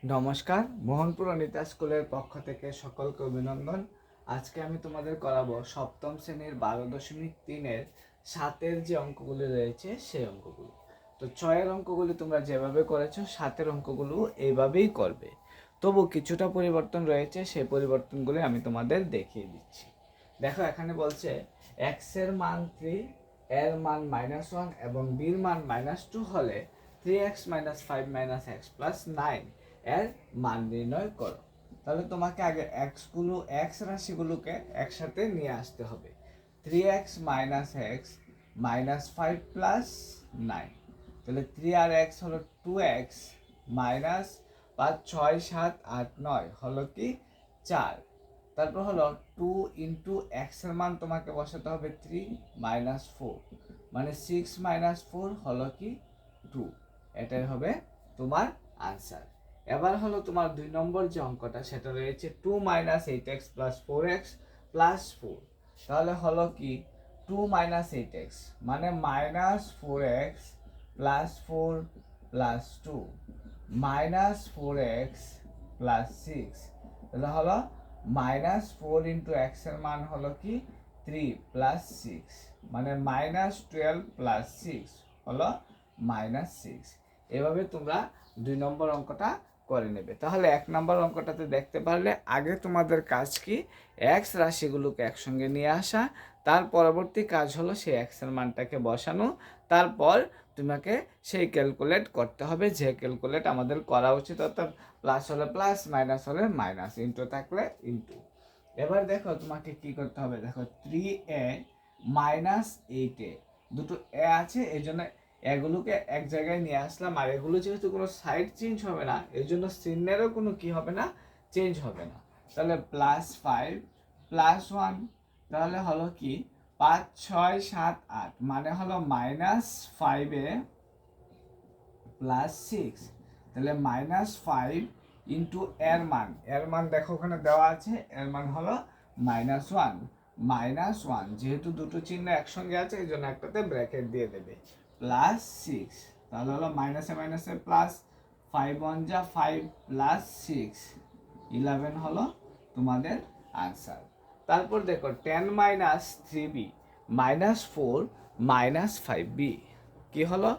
নমস্কার, মোহনপুর অনিতা স্কুলের পক্ষ থেকে সকলকে অভিনন্দন। আজকে আমি তোমাদের করাবো সপ্তম শ্রেণীর 12.3-এর 7-এর যে অঙ্কগুলি রয়েছে সেই অঙ্কগুলো। তো 6-এর অঙ্কগুলি তোমরা যেভাবে করেছো 7-এর অঙ্কগুলো এইভাবেই করবে। তবু কিছুটা পরিবর্তন রয়েছে, সেই পরিবর্তনগুলি আমি তোমাদের দেখিয়ে দিচ্ছি। দেখো, এখানে বলছে এক্স এর মান 3, এর মান -1 এবং বির মান -2 হলে 3x - 5 - x + 9 এর মান নির্ণয় করো। তাহলে তোমাকে আগে এক্স রাশিগুলোকে একসাথে নিয়ে আসতে হবে। 3x - x - 5 + 9, তাহলে 3 আর x হলো 2x মাইনাস 5 6 7 8 9 হলো কি 4। তারপর হলো 2 ইন্টু x এর মান তোমাকে বসাতে হবে 3 - 4, মানে 6 - 4 হলো কি 2। এটাই হবে তোমার আনসার। এবার হলো তোমার 2 নম্বর যে অঙ্কটা, সেটা রয়েছে 2 - 8x + 4x + 4। তাহলে হলো কি 2 - 8x মানে -4x + 4 + 2 -4x + 6। তাহলে হলো -4 ইন্টু x এর মান হলো কি 3 + 6, মানে -12 + 6 হলো -6। এভাবে তোমরা 2 নম্বর অঙ্কটা করে নেবে। তাহলে 1 নম্বর অঙ্কটাতে দেখতে পারলে আগে তোমাদের কাজ কি, এক্স রাশিগুলোকে একসঙ্গে নিয়ে আসা, তার পরবর্তী কাজ হলো সেই এক্স এর মানটাকে বসানো, তারপর তোমাকে সেই ক্যালকুলেট করতে হবে যে ক্যালকুলেট আমাদের করা উচিত, অর্থাৎ প্লাস হলে প্লাস, মাইনাস হলে মাইনাস, ইন্টু থাকলে ইন্টু। এবার দেখো তোমাকে কি করতে হবে, দেখো 3a - 8a, দুটো এ আছে এই জন্য এগুলোকে এক জায়গায় নিয়ে আসলাম, আর এগুলো যেহেতু কোনো সাইড চেঞ্জ হবে না এই জন্য চিহ্নেরও কোনো কি হবে না, চেঞ্জ হবে না। তাহলে +5 + 1, তাহলে হলো কি 5 6 7 8, মানে হলো -5a + 6। তাহলে -5 ইন্টু এর মান দেখো ওখানে দেওয়া আছে, এর মান হলো -1 -1, যেহেতু দুটো চিহ্ন একসঙ্গে আছে এই জন্য একটাতে ব্র্যাকেট দিয়ে দেবে, +6। তাহলে হলো মাইনাসে মাইনাসে প্লাস, 5 1 যা 5 + 6 11 হলো তোমাদের আনসার। তারপর দেখো 10 - 3b - 4 - 5b, কি হলো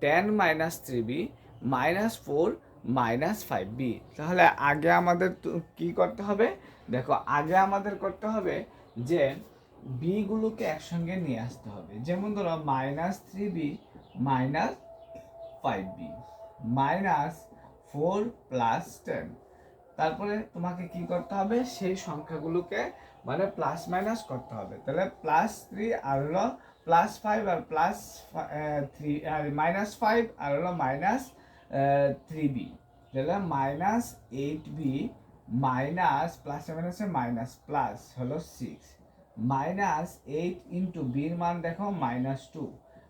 10 - 3b - 4 - 5b। তাহলে আগে আমাদের কি করতে হবে, দেখো আগে আমাদের করতে হবে যে বি গুলোকে একসঙ্গে নিয়ে আসতে হবে। যেমন ধরো -3b - 5b -4 + 10। তারপরে তোমাকে কি করতে হবে, সেই সংখ্যাগুলোকে মানে প্লাস মাইনাস করতে হবে। তাহলে +3 আর হলো +5 আর +3 আর -5 আর হলো -3b, তাহলে -8b মাইনাস প্লাসে মাইনাসে মাইনাস প্লাস হলো 6 -8 ইন্টু বির মান দেখো -2,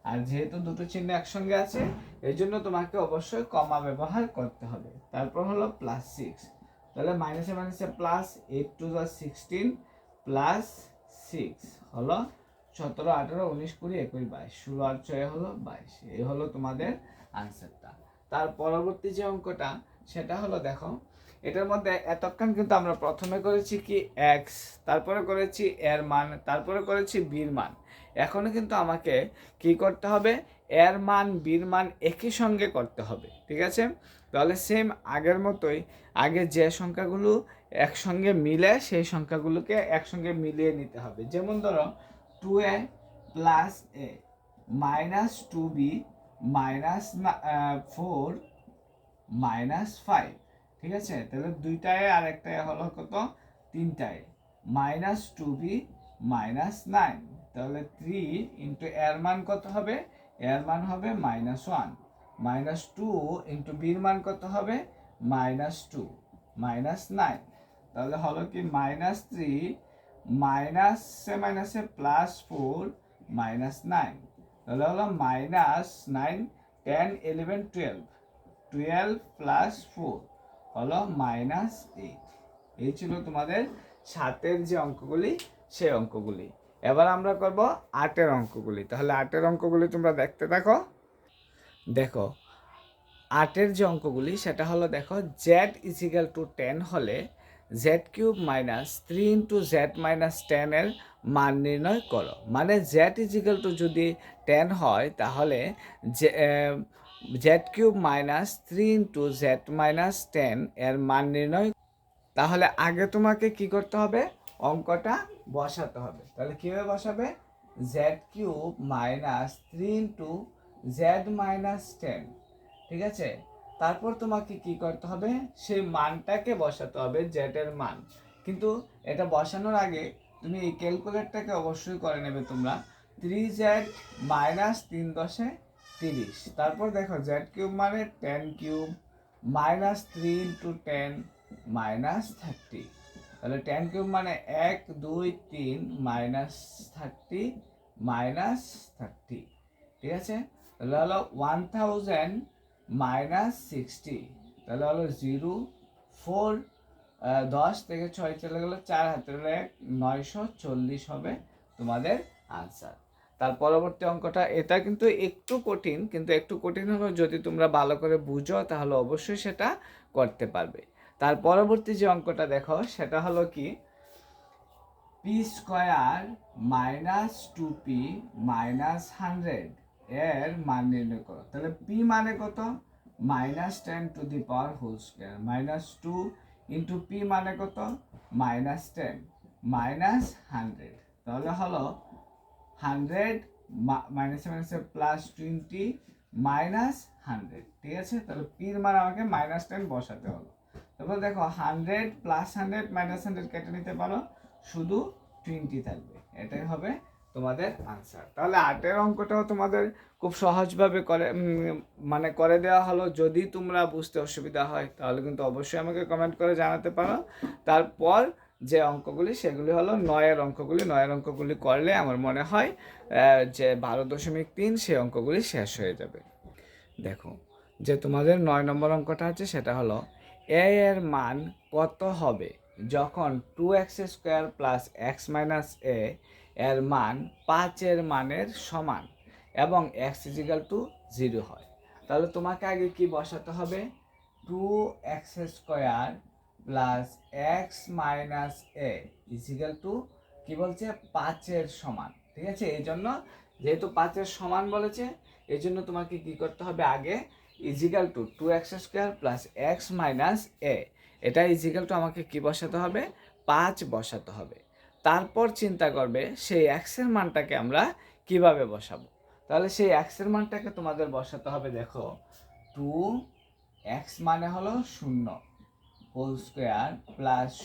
আর যেহেতু দুটো চিহ্ন একসঙ্গে আছে এই জন্য তোমাকে অবশ্যই কমা ব্যবহার করতে হবে। তারপর হলো +6, তাহলে মাইনাসে মাইনাসে প্লাস, 8 2 16 প্লাস 6 হলো 17 18 19 20 21 22, 16 আর 6 হলো 22। এই হলো তোমাদের আনসারটা। তার পরবর্তী যে অঙ্কটা সেটা হলো, দেখো এটার মধ্যে এতক্ষণ কিন্তু আমরা প্রথমে করেছি কি এক্স, তারপরে করেছি এর মান, তারপরে করেছি বির মান। এখনো কিন্তু আমাকে কি করতে হবে, এর মান বির মান একই সঙ্গে করতে হবে, ঠিক আছে? তাহলে সেম আগের মতোই আগে যে সংখ্যাগুলো একসঙ্গে মিলে সেই সংখ্যাগুলোকে একসঙ্গে মিলিয়ে নিতে হবে। যেমন ধরো 2a + a -2b -4 -5, ঠিক আছে? তাহলে দুইটায় আর একটায় হলো কত, তিনটায়, -2b -9, তাহলে 3 ইন্টু এর মান কত হবে, এর মান হবে -1, -2 ইন্টু বির মান কত হবে, -2 -9, তাহলে হলো কি -3 মাইনাসে মাইনাসে +4 -9, তাহলে হলো -9 10 11 12, 12 + 4 হলো -8। এই ছিল তোমাদের 7-এর যে অঙ্কগুলি সেই অঙ্কগুলি। এবার আমরা করব 8-এর অঙ্কগুলি। তাহলে 8-এর অঙ্কগুলি তোমরা দেখতে থাকো। দেখো 8 যে অঙ্কগুলি সেটা হলো দেখো z=10 হলে z³ - 3 × z - 10 এর মান নির্ণয় করো। মানে z= যদি 10 হয় তাহলে z³ - 3 × z - 10 এর মান নির্ণয়। তাহলে আগে তোমাকে কি করতে হবে, অঙ্কটা বসাতে হবে। তাহলে কীভাবে বসাবে, z³ - 3 × z - 10, ঠিক আছে। তারপর তোমাকে কি করতে হবে, সেই মানটাকে বসাতে হবে, জেড এর মান। কিন্তু এটা বসানোর আগে তুমি এই ক্যালকুলেটরটাকে অবশ্যই করে নেবে তোমরা। 3z - 3 × 30। তারপর দেখো z³ মানে 10³ -3 × 10 -30। তাহলে 10³ মানে 1 2 3 -30 -30, ঠিক আছে। তাহলে হলো 1000 -60, তাহলে হলো 0 4 10 থেকে 6 চলে গেল, 4 হাতের 1, 940 হবে তোমাদের আনসার। তার পরবর্তী অঙ্কটা, এটা কিন্তু একটু কঠিন, কিন্তু একটু কঠিন হলেও যদি তোমরা ভালো করে বুঝো তাহলে অবশ্যই সেটা করতে পারবে। তার পরবর্তী যে অঙ্কটা দেখো সেটা হলো কি, p² - 2p - 100 এর মান নির্ণয় করো। তাহলে p মানে কত, -10⁻² -2 × p মানে কত, -10 -100। তাহলে হলো 100 -20 -100, ঠিক আছে। তাহলে p এর মান আমাকে -10 বসাতে হলো। তারপর দেখো 100 + 100 - 100 কেটে নিতে পারো, শুধু 20 থাকবে। এটাই হবে তোমাদের আনসার। তাহলে 8 অঙ্কটাও তোমাদের খুব সহজভাবে করে দেওয়া হলো। যদি তোমরা বুঝতে অসুবিধা হয় তাহলে কিন্তু অবশ্যই আমাকে কমেন্ট করে জানাতে পারো। তারপর যে অঙ্কগুলি সেগুলি হলো 9 অঙ্কগুলি। 9 অঙ্কগুলি করলে আমার মনে হয় যে 12.3 সেই অঙ্কগুলি শেষ হয়ে যাবে। দেখো যে তোমাদের 9 নম্বর অঙ্কটা আছে সেটা হলো a এর মান কত হবে যখন 2x² + x - a এর মান 5 এর মানের সমান এবং x = 0 হয়। তাহলে তোমাকে আগে কি বসাতে হবে, 2x² + x - a কি বলছে, 5 এর সমান, ঠিক আছে। এই জন্য যেহেতু 5 এর সমান বলেছে এই জন্য তোমাকে কি করতে হবে, আগে = 2x² + x - a, এটা আমাকে কি বসাতে হবে, 5 বসাতে হবে। তারপর চিন্তা করবে সেই x এর মানটাকে আমরা কিভাবে বসাবো। তাহলে সেই x এর মানটাকে তোমাদের বসাতে হবে। দেখো 2x মানে হলো 0² +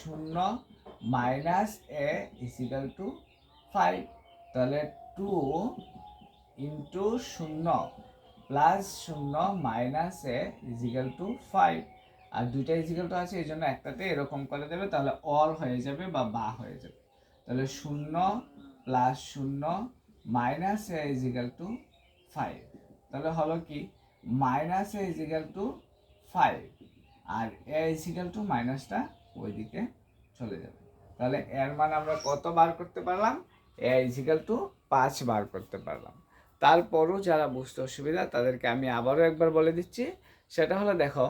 0 - a = 5। তাহলে 2 × 0 + 0 - a = 5। আর দুইটা ইজিক্যাল আছে এই জন্য একটাতে এরকম করে দেবে, তাহলে অর হয়ে যাবে বা হয়ে যাবে। তাহলে 0 + 0 - a = 5। তাহলে হলো কি, -a = 5 আর a = মাইনাসটা ওইদিকে চলে যাবে। তাহলে এর মান আমরা কত বার করতে পারলাম, a = 5 বার করতে পারলাম। তারপরও যারা বুঝতে অসুবিধা তাদেরকে আমি আবারও একবার বলে দিচ্ছি, সেটা হলো দেখো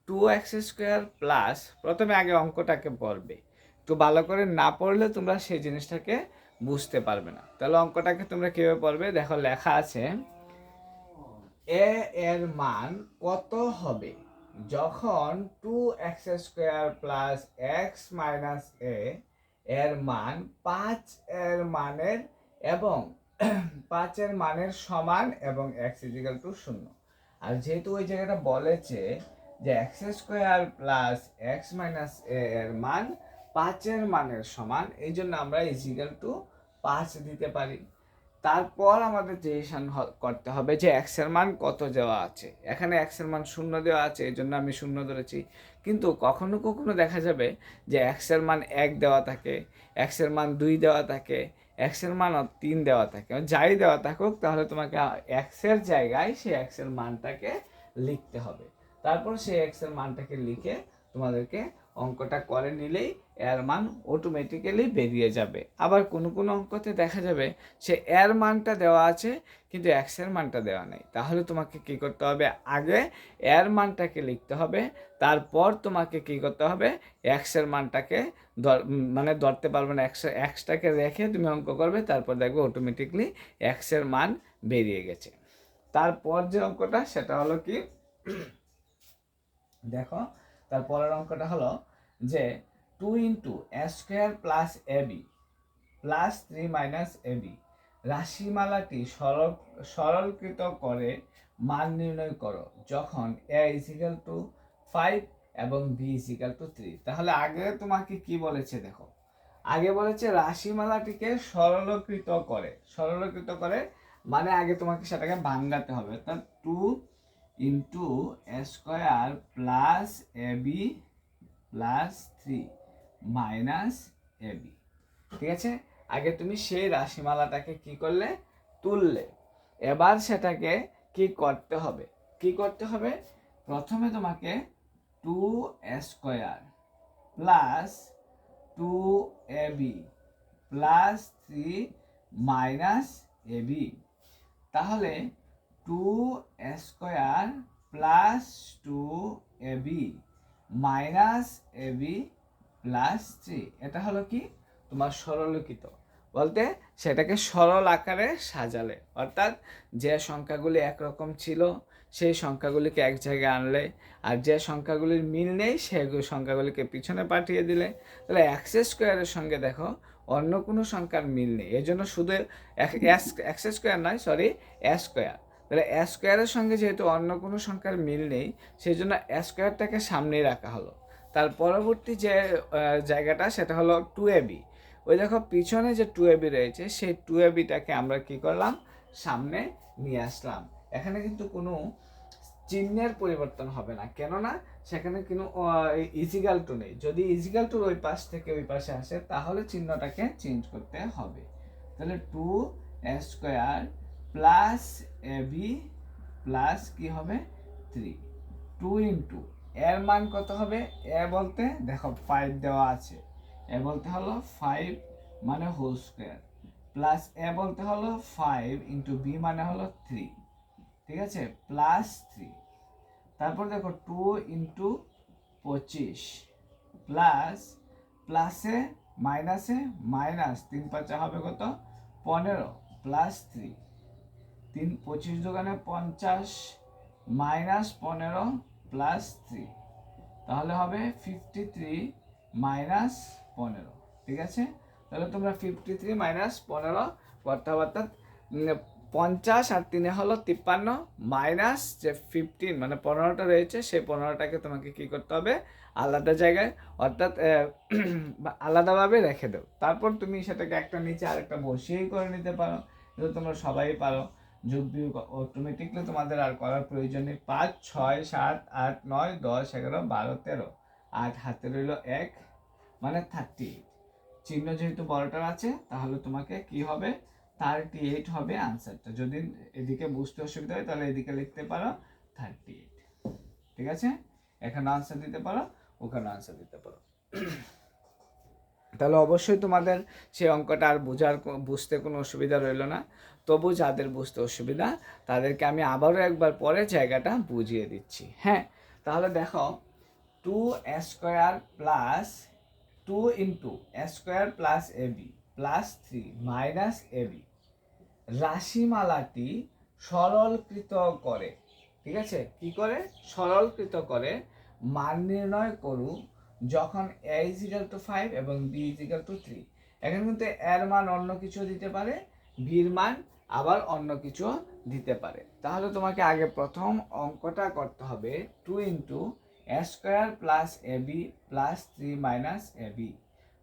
2x² প্রথমে আগে অঙ্কটাকে পড়বে, একটু ভালো করে না পড়লে তোমরা সেই জিনিসটাকে বুঝতে পারবে না। তাহলে অঙ্কটাকে তোমরা কীভাবে পড়বে, দেখো লেখা আছে a এর মান কত হবে যখন 2x² + x - a এর মান 5 এর মানের এবং 5 এর মানের সমান এবং x = 0। আর যেহেতু ওই জায়গাটা বলেছে যে x² + x - a এর মান 5 এর মানের সমান, এই জন্য আমরা = 5 দিতে পারি। তারপর আমাদের ডিসিশন করতে হবে যে x এর মান কত দেওয়া আছে। এখানে x এর মান 0 দেওয়া আছে এই জন্য আমি 0 ধরেছি, কিন্তু কখনো কখনো দেখা যাবে যে x এর মান 1 দেওয়া থাকে, x এর মান 2 দেওয়া থাকে, x এর মান 3 দেওয়া থাকে। যাই দেওয়া থাকুক তাহলে তোমাকে x এর জায়গায় সেই x এর মানটাকে লিখতে হবে। তারপর সেই x এর মানটাকে লিখে তোমাদেরকে অঙ্কটা করে নিলেই এর মান অটোমেটিক্যালি বেরিয়ে যাবে। আবার কোনো কোনো অঙ্কতে দেখা যাবে সে এর মানটা দেওয়া আছে কিন্তু এক্সের মানটা দেওয়া নেই, তাহলে তোমাকে কি করতে হবে, আগে এর মানটাকে লিখতে হবে, তারপর তোমাকে কি করতে হবে, এক্সের মানটাকে মানে ধরতে পারবে না, এক্সটাকে রেখে তুমি অঙ্ক করবে, তারপর দেখবে অটোমেটিকলি এক্সের মান বেরিয়ে গেছে। তারপর যে অঙ্কটা সেটা হলো কি, দেখো তারপরের অঙ্কটা হলো যে 2 into a square plus A B plus 3 minus A B রাশিমালাটি সরলীকৃত করে মান নির্ণয় করো যখন এ ইজিক্যাল টু 5 এবং বি ইজিক্যাল টু 3। তাহলে আগে তোমাকে কি বলেছে দেখো, আগে বলেছে রাশিমালাটিকে সরলীকৃত করে মানে আগে তোমাকে সেটাকে ভাঙাতে হবে, অর্থাৎ 2 into a square plus A B plus 3 minus A B. ঠিক আছে, আগে তুমি সেই রাশিমালাটাকে কি করলে, তুললে। এবার সেটাকে কি করতে হবে, প্রথমে তোমাকে 2 square plus 2ab plus 3 minus ab, তাহলে 2 square plus 2ab minus ab plus 3, এটা হলো কি তোমার সরলীকৃত, বলতে সেটাকে সরল আকারে সাজালে, অর্থাৎ যে সংখ্যাগুলি একরকম ছিল সেই সংখ্যাগুলিকে এক জায়গায় আনলে, আর যে সংখ্যাগুলির মিল নেই সেই সংখ্যাগুলিকে পিছনে পাঠিয়ে দিলে। তাহলে এক্স স্কোয়ারের সঙ্গে দেখো অন্য কোনো সংখ্যার মিল নেই, এই জন্য শুধু এক্স স্কোয়ার নয়, সরি এ স্কোয়ার। তাহলে এ স্কোয়ারের সঙ্গে যেহেতু অন্য কোনো সংখ্যার মিল নেই, সেই জন্য এ স্কোয়ারটাকে সামনেই রাখা হলো। তার পরবর্তী যে জায়গাটা সেটা হলো 2ab, ওই দেখো পিছনে যে 2ab রয়েছে সেই 2abটাকে আমরা কি করলাম, সামনে নিয়ে আসলাম। এখানে কিন্তু কোনো চিহ্নের পরিবর্তন হবে না, কেননা সেখানে কোনো ইজিক্যাল টু নেই। যদি ইজিক্যাল টু ওই পাশ থেকে ওই পাশে আসে তাহলে চিহ্নটাকে চেঞ্জ করতে হবে। তাহলে 2 স্কোয়ার প্লাস ab প্লাস কি হবে 3, 2 ইন্টু এর মান কত হবে, এ বলতে দেখো 5 দেওয়া আছে, এ বলতে হলো 5 মানে হোল স্কোয়ার, প্লাস এ বলতে হলো 5 ইন্টু বি মানে হলো 3, ঠিক আছে, প্লাস 3। তারপর দেখো 2 ইন্টু 25 প্লাস প্লাসে মাইনাসে মাইনাস 3 5 হবে কত 15 প্লাস 3, 3 25 দোকানে 50 মাইনাস 15 প্লাস 3, তাহলে হবে 53 মাইনাস 15। ঠিক আছে, তাহলে তোমরা 53 মাইনাস 15 করতে হবে, অর্থাৎ 50 আর 3 হলো 53 মাইনাস যে 15 মানে 15টা রয়েছে সেই 15টাকে তোমাকে কি করতে হবে, আলাদা জায়গায় অর্থাৎ আলাদাভাবে রেখে দাও। তারপর তুমি সেটাকে একটা নিচে আরেকটা বসিয়েই করে নিতে পারো, এটা তোমরা সবাই পারো। যোগ বিয়োগ অটোমেটিকলি তোমাদের আর করার প্রয়োজন নেই। 5 6 7 8 9 10 11 12 13, 8 হাতে রইল 1 মানে 38, চিহ্ন যেহেতু বড়টার আছে তাহলে তোমাকে কি হবে 38 হবে আনসারটা। যদি এদিকে বুঝতে অসুবিধা হয় তাহলে এদিকে লিখতে পারো 38। ঠিক আছে, এখানে আনসার দিতে পারো, ওখানে আনসার দিতে পারো। তাহলে অবশ্যই তোমাদের সেই অঙ্কটা আর বুঝতে কোনো অসুবিধা রইল না। তবু যাদের বুঝতে অসুবিধা তাদেরকে আমি আবারও একবার পরে জায়গাটা বুঝিয়ে দিচ্ছি। হ্যাঁ, তাহলে দেখো 2 square plus 2 into square plus ab plus 3 minus ab রাশিমালাটি সরলীকৃত করে, ঠিক আছে, কি করে সরলীকৃত করে মান নির্ণয় করু যখন a ইজিক্যাল টু 5 এবং b ইজিক্যাল টু 3। এখানে কিন্তু এর মান অন্য কিছু দিতে পারে, বির মান আবার অন্য কিছু দিতে পারে। তাহলে তোমাকে আগে প্রথম অঙ্কটা করতে হবে 2 into a square plus ab plus 3 minus ab,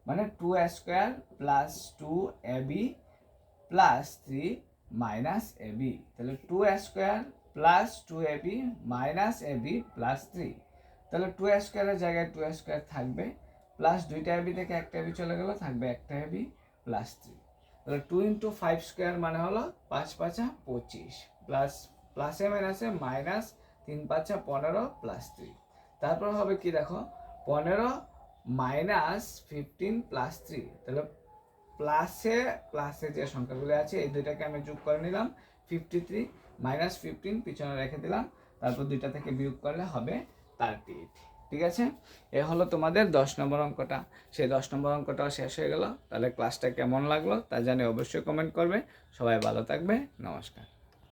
মানে 2 square plus 2ab plus 3 minus ab। তাহলে 2 square plus 2ab minus ab plus 3, তাহলে 2 স্কোয়ারের জায়গায় 2 স্কোয়ার থাকবে, প্লাস দুইটা ab থেকে একটা ab চলে গেল, থাকবে একটা ab প্লাস 3। তাহলে 2 ইন্টু 5 স্কোয়ার মানে হলো 5 5 25 প্লাস প্লাসে মাইনাসে মাইনাস 3 5 15 প্লাস 3। তারপর হবে কি দেখো 15 -15 + 3, তাহলে প্লাসে যে সংখ্যাগুলো আছে এই দুইটাকে আমি যোগ করে নিলাম 53, -15 পিছনে রেখে দিলাম, তারপর দুইটা থেকে বিয়োগ করলে হবে 38। ঠিক আছে, এ হলো তোমাদের 10 নম্বর অঙ্কটা। সেই 10 নম্বর অঙ্কটাও শেষ হয়ে গেল। তাহলে ক্লাসটা কেমন লাগলো তা জানি অবশ্যই কমেন্ট করবে। সবাই ভালো থাকবে, নমস্কার।